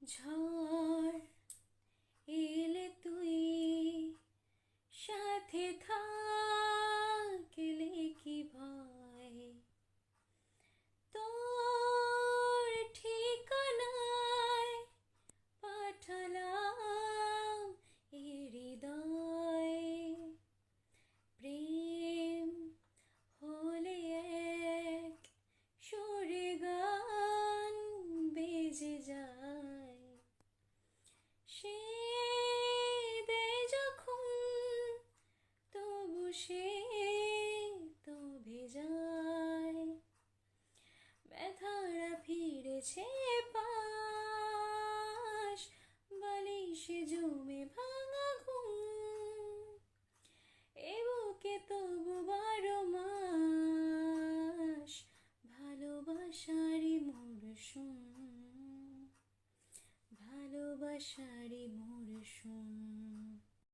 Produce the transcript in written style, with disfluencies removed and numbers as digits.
ঝড় এলে তুই সাথে থাকলে কি ভয়, তোর ঠিকানায় পাঠালাম এ হৃদয়। প্রেম হলে এক সুরে গান বেজে যায়, সে দে যখন তবু সে তো ভেজায়। ব্যথারা ফিরেছে পাশ, বালিশে জমে ভাঙা ঘুম, এ বুকে তবু 12 মাস ভালোবাসারই মরশুম, ভালোবাসারই